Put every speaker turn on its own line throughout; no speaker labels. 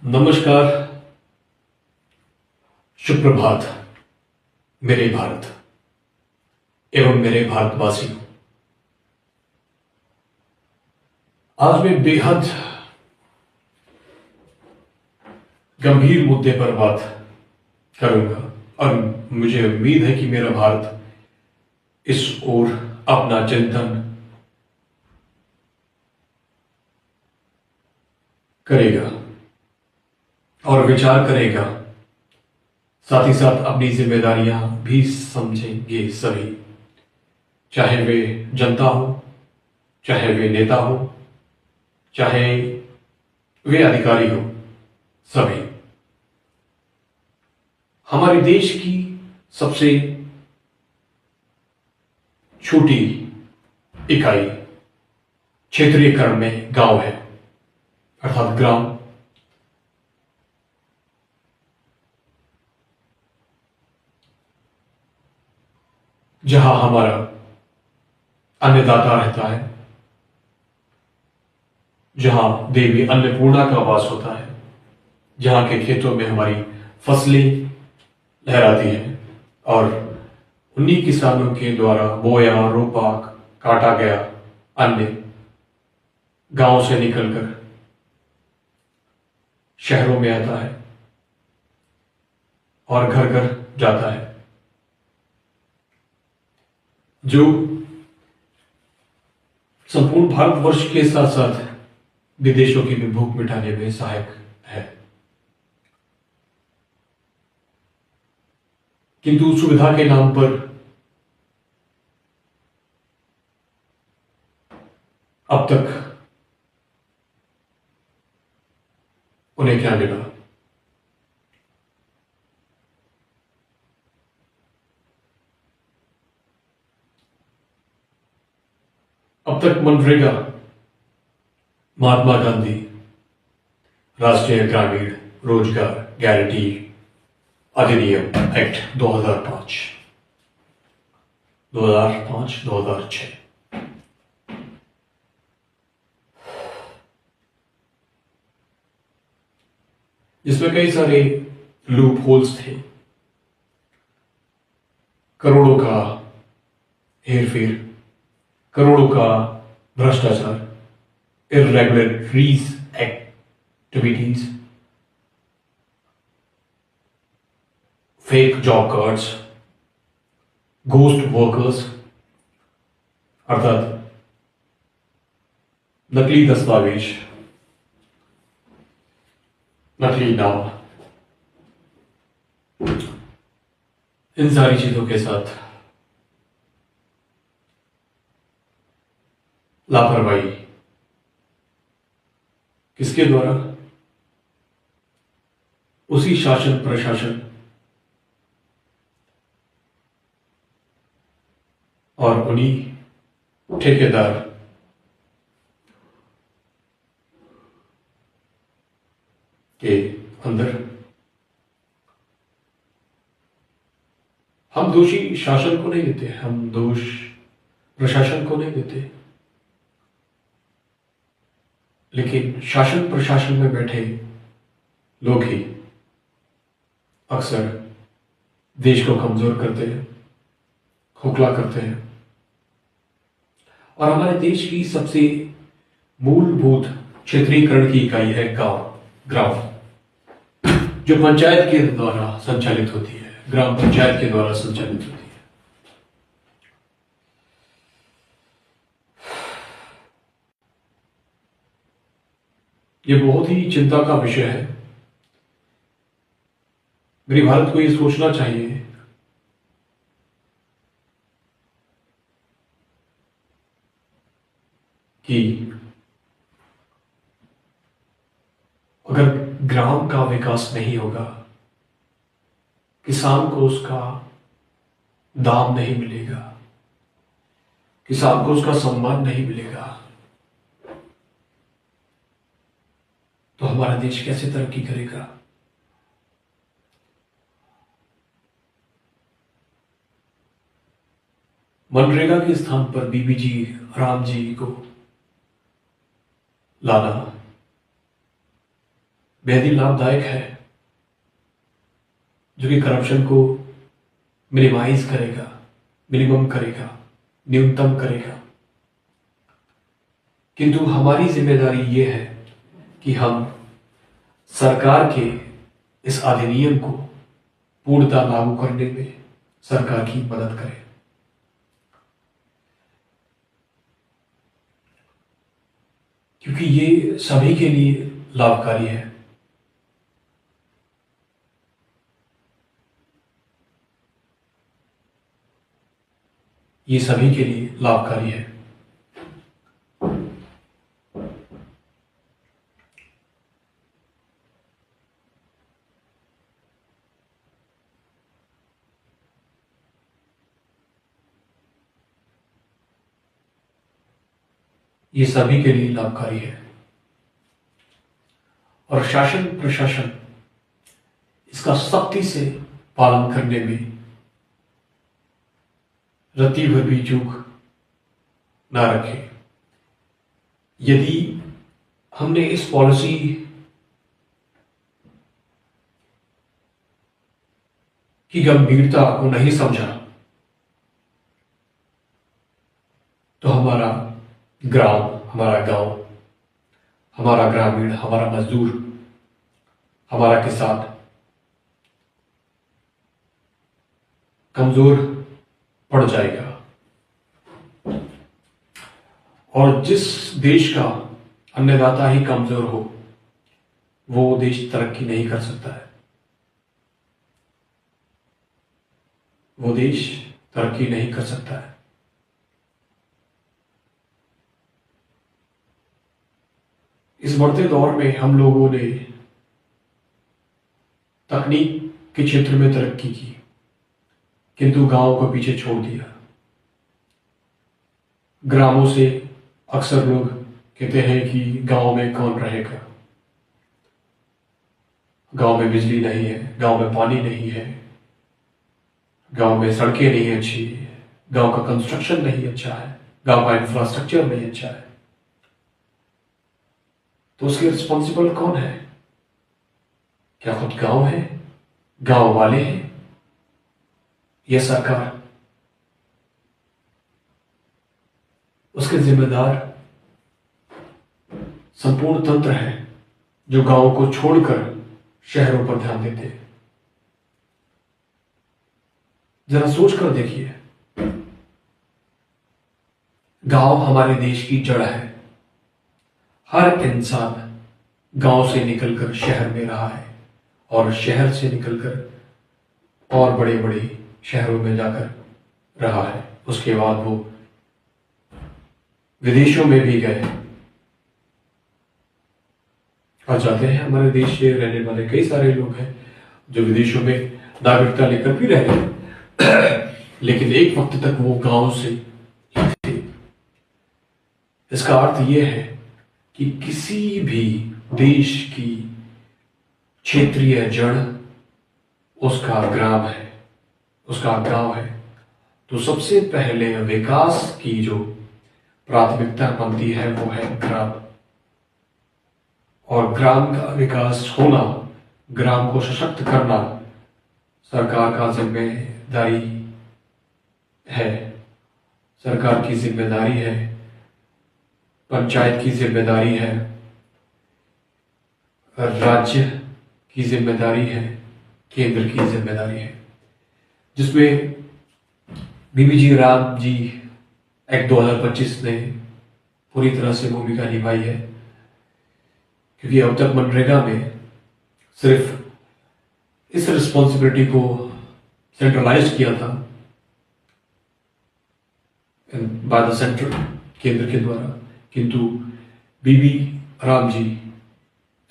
नमस्कार, सुप्रभात मेरे भारत एवं मेरे भारतवासियों। आज मैं बेहद गंभीर मुद्दे पर बात करूंगा और मुझे उम्मीद है कि मेरा भारत इस ओर अपना चिंतन करेगा और विचार करेगा, साथ ही साथ अपनी जिम्मेदारियां भी समझेंगे सभी, चाहे वे जनता हो, चाहे वे नेता हो, चाहे वे अधिकारी हो, सभी। हमारे देश की सबसे छोटी इकाई क्षेत्रीयकरण में गांव है, अर्थात ग्राम। जहां हमारा अन्नदाता रहता है, जहां देवी अन्नपूर्णा का वास होता है, जहां के खेतों में हमारी फसलें लहराती हैं और उन्हीं किसानों के द्वारा बोया, रोपा, काटा गया अन्न गांव से निकलकर शहरों में आता है और घर घर जाता है, जो संपूर्ण भारतवर्ष के साथ साथ विदेशों की भी भूख मिटाने में सहायक है। किंतु सुविधा के नाम पर अब तक उन्हें क्या मिला? अब तक मनरेगा, महात्मा गांधी राष्ट्रीय ग्रामीण रोजगार गारंटी अधिनियम एक्ट 2005-2006, जिसमें कई सारे लूप होल्स थे, करोड़ों का हेरफेर, करोड़ों का भ्रष्टाचार, irregularities activities, fake job cards, ghost workers, अर्थात नकली दस्तावेज, नकली नाम, इन सारी चीजों के साथ लापरवाही किसके द्वारा? उसी शासन प्रशासन और उन्हीं ठेकेदार के अंदर। हम दोषी शासन को नहीं देते, हम दोष प्रशासन को नहीं देते, लेकिन शासन प्रशासन में बैठे लोग ही अक्सर देश को कमजोर करते हैं, खोखला करते हैं। और हमारे देश की सबसे मूलभूत क्षेत्रीयकरण की इकाई है ग्राम, जो पंचायत के द्वारा संचालित होती है, ग्राम पंचायत के द्वारा संचालित होती है। यह बहुत ही चिंता का विषय है। मेरे भारत को यह सोचना चाहिए कि अगर ग्राम का विकास नहीं होगा, किसान को उसका दाम नहीं मिलेगा, किसान को उसका सम्मान नहीं मिलेगा, तो हमारा देश कैसे तरक्की करेगा? मनरेगा के स्थान पर बीबी जी, राम जी को लाना बेहद ही लाभदायक है, जो कि करप्शन को मिनिमाइज करेगा, मिनिमम करेगा, न्यूनतम करेगा। किंतु हमारी जिम्मेदारी ये है कि हम सरकार के इस अधिनियम को पूर्णतः लागू करने में सरकार की मदद करें। क्योंकि ये सभी के लिए लाभकारी है। ये सभी के लिए लाभकारी है। ये सभी के लिए लाभकारी है। और शासन प्रशासन इसका सख्ती से पालन करने में रत्ती भर भी चूक ना रखे। यदि हमने इस पॉलिसी की गंभीरता को नहीं समझा तो हमारा ग्राम, हमारा गांव, हमारा ग्रामीण, हमारा मजदूर, हमारा किसान कमजोर पड़ जाएगा। और जिस देश का अन्नदाता ही कमजोर हो, वो देश तरक्की नहीं कर सकता है। वो देश तरक्की नहीं कर सकता है। इस बढ़ते दौर में हम लोगों ने तकनीक के क्षेत्र में तरक्की की, किंतु गांव को पीछे छोड़ दिया। ग्रामों से अक्सर लोग कहते हैं कि गांव में कौन रहेगा, गांव में बिजली नहीं है, गांव में पानी नहीं है, गांव में सड़कें नहीं अच्छी, गांव का कंस्ट्रक्शन नहीं अच्छा है, गांव का इंफ्रास्ट्रक्चर नहीं अच्छा है। तो उसके रिस्पॉन्सिबल कौन है? क्या खुद गांव है, गांव वाले हैं, या सरकार? उसके जिम्मेदार संपूर्ण तंत्र है, जो गांव को छोड़कर शहरों पर ध्यान देते हैं। जरा सोच कर देखिए, गांव हमारे देश की जड़ है। हर इंसान गांव से निकलकर शहर में रहा है और शहर से निकलकर और बड़े बड़े शहरों में जाकर रहा है। उसके बाद वो विदेशों में भी गए और जाते हैं। हमारे देश से रहने वाले कई सारे लोग हैं जो विदेशों में नागरिकता लेकर भी रह गए, लेकिन एक वक्त तक वो गांव से ही थे। इसका अर्थ यह है कि किसी भी देश की क्षेत्रीय जड़ उसका ग्राम है, उसका गांव है। तो सबसे पहले विकास की जो प्राथमिकता बनती है वो है ग्राम। और ग्राम का विकास होना, ग्राम को सशक्त करना सरकार का जिम्मेदारी है, सरकार की जिम्मेदारी है, पंचायत की जिम्मेदारी है, राज्य की जिम्मेदारी है, केंद्र की जिम्मेदारी है, जिसमें बीबीजी राम जी एक्ट 2025 ने पूरी तरह से भूमिका निभाई है। क्योंकि अब तक मनरेगा में सिर्फ इस रिस्पॉन्सिबिलिटी को सेंट्रलाइज किया था बाय द सेंट्रल, केंद्र के द्वारा, किंतु बीबी राम जी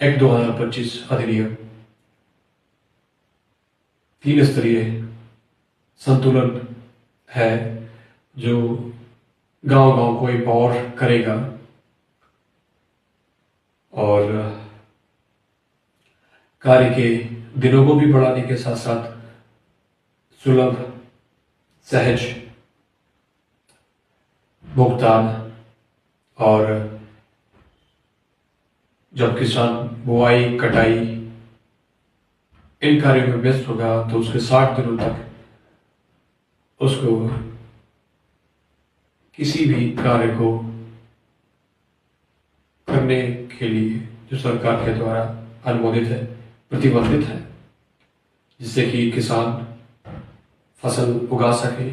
एक्ट 2025 अधिनियम 3 स्तरीय संतुलन है, जो गांव गांव को एम्पावर करेगा और कार्य के दिनों को भी बढ़ाने के साथ साथ सुलभ, सहज भुगतान, और जब किसान बुआई कटाई इन कार्यों में व्यस्त होगा तो उसके 60 दिनों तक उसको किसी भी कार्य को करने के लिए जो सरकार के द्वारा अनुमोदित है, प्रतिबंधित है, जिससे कि किसान फसल उगा सके,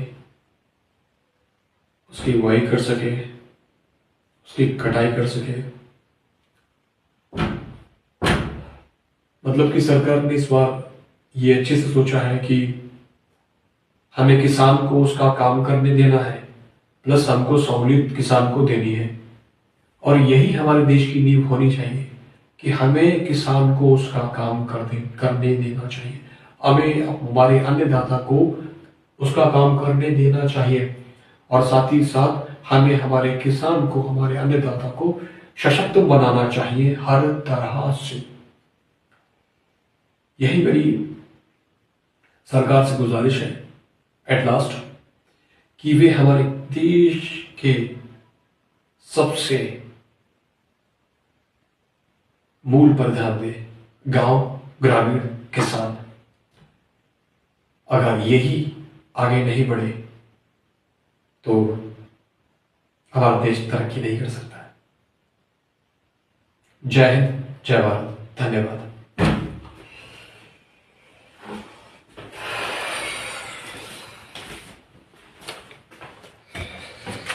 उसकी बुआई कर सके, उसकी कटाई कर सके। मतलब कि सरकार ने इस बार ये अच्छे से सोचा है कि हमें किसान को उसका काम करने देना है, प्लस हमको सहूलियत किसान को देनी है। और यही हमारे देश की नींव होनी चाहिए कि हमें किसान को उसका काम करने देना चाहिए, हमें हमारे अन्नदाता को उसका काम करने देना चाहिए, और साथ ही साथ हमें हमारे किसान को, हमारे अन्नदाता को सशक्त बनाना चाहिए हर तरह से। यही मेरी सरकार से गुजारिश है एट लास्ट कि वे हमारे देश के सबसे मूल पर ध्यान दें, गांव, ग्रामीण, किसान। अगर यही आगे नहीं बढ़े तो हमारा देश तरक्की नहीं कर सकता है। जय हिंद, जय भारत, धन्यवाद।